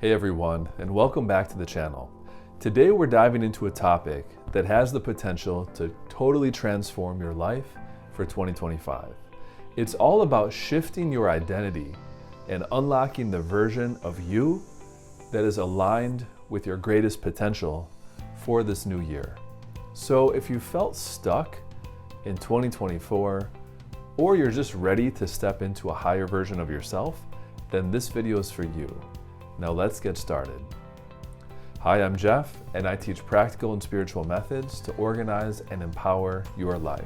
Hey everyone, and welcome back to the channel. Today we're diving into a topic that has the potential to totally transform your life for 2025. It's all about shifting your identity and unlocking the version of you that is aligned with your greatest potential for this new year. So if you felt stuck in 2024, or you're just ready to step into a higher version of yourself, then this video is for you. Now let's get started. Hi, I'm Jeff, and I teach practical and spiritual methods to organize and empower your life.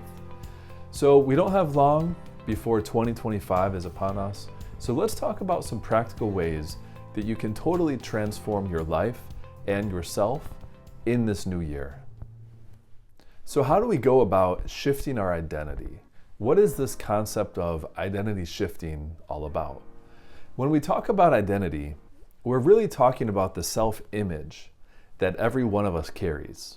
So we don't have long before 2025 is upon us, so let's talk about some practical ways that you can totally transform your life and yourself in this new year. So how do we go about shifting our identity? What is this concept of identity shifting all about? When we talk about identity, we're really talking about the self-image that every one of us carries.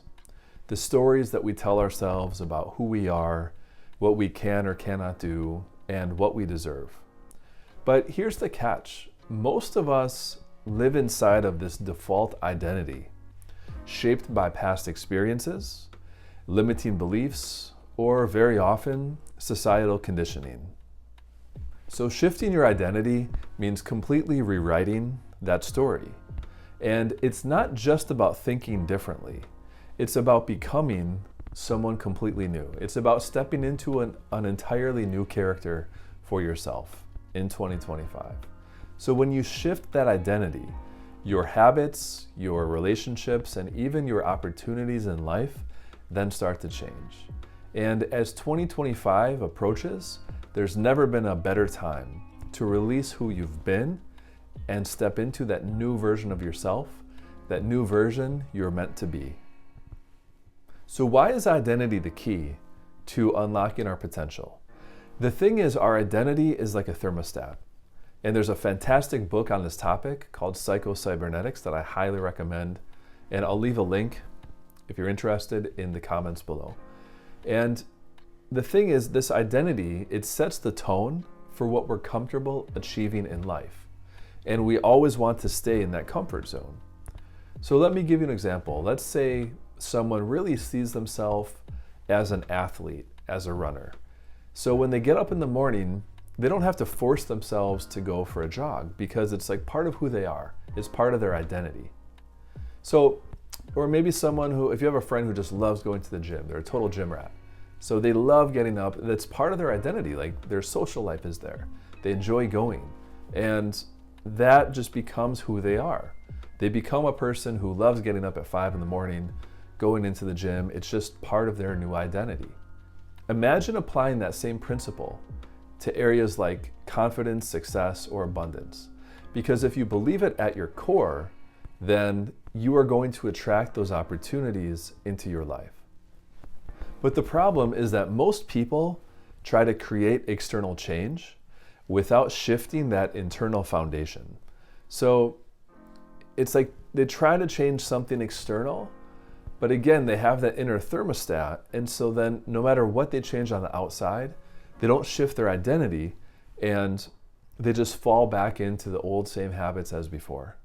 The stories that we tell ourselves about who we are, what we can or cannot do, and what we deserve. But here's the catch. Most of us live inside of this default identity, shaped by past experiences, limiting beliefs, or very often, societal conditioning. So shifting your identity means completely rewriting that story. And it's not just about thinking differently. It's about becoming someone completely new. It's about stepping into an entirely new character for yourself in 2025. So when you shift that identity, your habits, your relationships, and even your opportunities in life then start to change. And as 2025 approaches, there's never been a better time to release who you've been and step into that new version of yourself, that new version you're meant to be. So why is identity the key to unlocking our potential? The thing is, our identity is like a thermostat. And there's a fantastic book on this topic called Psycho-Cybernetics that I highly recommend. And I'll leave a link if you're interested in the comments below. And the thing is, this identity, it sets the tone for what we're comfortable achieving in life. And we always want to stay in that comfort zone. So let me give you an example. Let's say someone really sees themselves as an athlete, as a runner. So when they get up in the morning, they don't have to force themselves to go for a jog because it's like part of who they are. It's part of their identity. So, or maybe someone who, if you have a friend who just loves going to the gym, they're a total gym rat. So they love getting up. That's part of their identity. Like their social life is there. They enjoy going. And that just becomes who they are. They become a person who loves getting up at 5 in the morning, going into the gym. It's just part of their new identity. Imagine applying that same principle to areas like confidence, success, or abundance. Because if you believe it at your core, then you are going to attract those opportunities into your life. But the problem is that most people try to create external change without shifting that internal foundation. So it's like they try to change something external, but again, they have that inner thermostat. And so then no matter what they change on the outside, they don't shift their identity and they just fall back into the old same habits as before.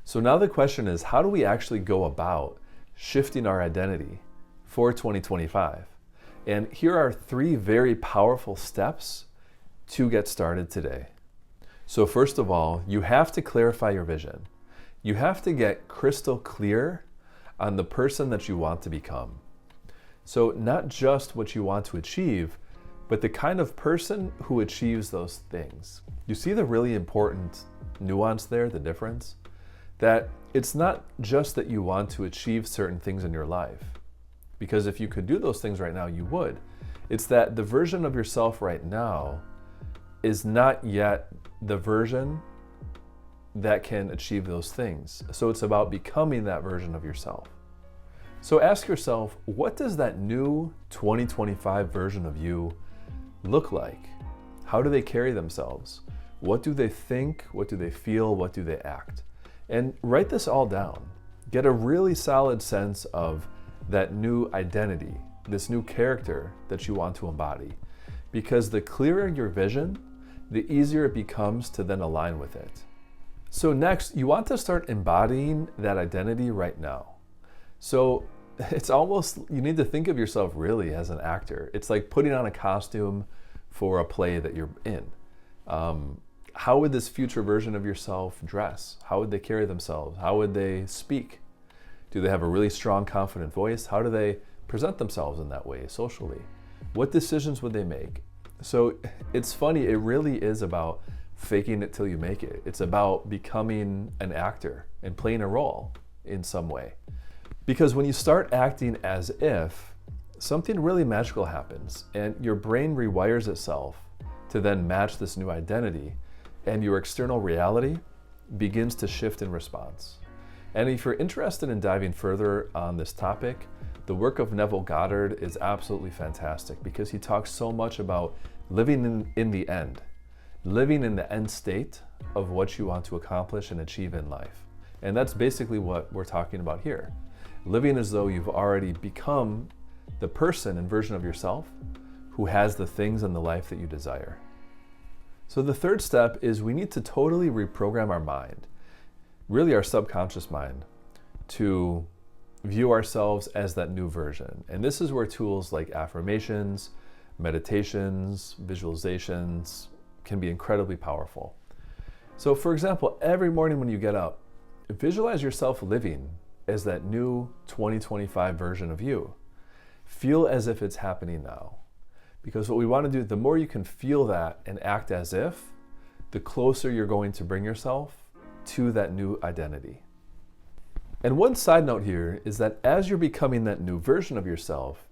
So now the question is, how do we actually go about shifting our identity for 2025? And here are 3 very powerful steps to get started today. So first of all, you have to clarify your vision. You have to get crystal clear on the person that you want to become. So not just what you want to achieve, but the kind of person who achieves those things. You see the really important nuance there, the difference? That it's not just that you want to achieve certain things in your life, because if you could do those things right now, you would. It's that the version of yourself right now is not yet the version that can achieve those things. So it's about becoming that version of yourself. So ask yourself, what does that new 2025 version of you look like? How do they carry themselves? What do they think? What do they feel? What do they act? And write this all down. Get a really solid sense of that new identity, this new character that you want to embody. Because the clearer your vision, the easier it becomes to then align with it. So next, you want to start embodying that identity right now. So it's almost, you need to think of yourself really as an actor. It's like putting on a costume for a play that you're in. How would this future version of yourself dress? How would they carry themselves? How would they speak? Do they have a really strong, confident voice? How do they present themselves in that way socially? What decisions would they make? So it's funny, it really is about faking it till you make it. It's about becoming an actor and playing a role in some way. Because when you start acting as if, something really magical happens and your brain rewires itself to then match this new identity, and your external reality begins to shift in response. And if you're interested in diving further on this topic, the work of Neville Goddard is absolutely fantastic because he talks so much about living in the end, living in the end state of what you want to accomplish and achieve in life. And that's basically what we're talking about here. Living as though you've already become the person and version of yourself who has the things in the life that you desire. So the third step is we need to totally reprogram our mind, really our subconscious mind, to view ourselves as that new version. And this is where tools like affirmations, meditations, visualizations can be incredibly powerful. So for example, every morning when you get up, visualize yourself living as that new 2025 version of you. Feel as if it's happening now. Because what we want to do, the more you can feel that and act as if, the closer you're going to bring yourself to that new identity. And one side note here is that as you're becoming that new version of yourself,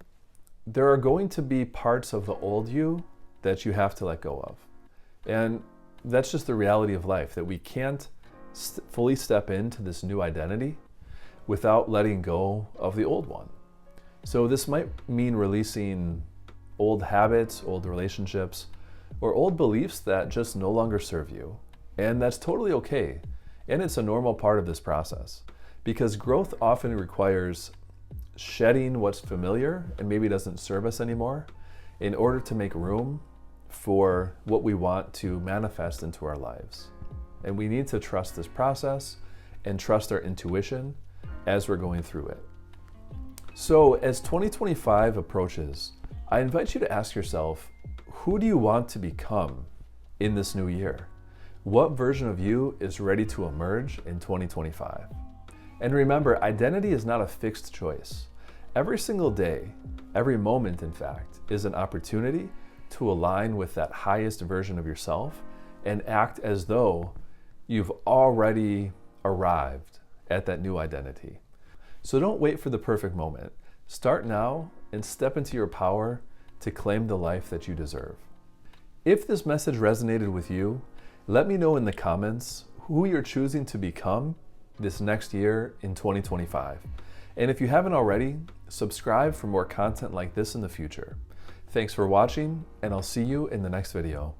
there are going to be parts of the old you that you have to let go of. And that's just the reality of life, that we can't fully step into this new identity without letting go of the old one. So this might mean releasing old habits, old relationships, or old beliefs that just no longer serve you. And that's totally okay. And it's a normal part of this process because growth often requires shedding what's familiar and maybe doesn't serve us anymore in order to make room for what we want to manifest into our lives. And we need to trust this process and trust our intuition as we're going through it. So as 2025 approaches, I invite you to ask yourself, who do you want to become in this new year? What version of you is ready to emerge in 2025? And remember, identity is not a fixed choice. Every single day, every moment in fact, is an opportunity to align with that highest version of yourself and act as though you've already arrived at that new identity. So don't wait for the perfect moment. Start now and step into your power to claim the life that you deserve. If this message resonated with you, let me know in the comments who you're choosing to become this next year in 2025. And if you haven't already, subscribe for more content like this in the future. Thanks for watching, and I'll see you in the next video.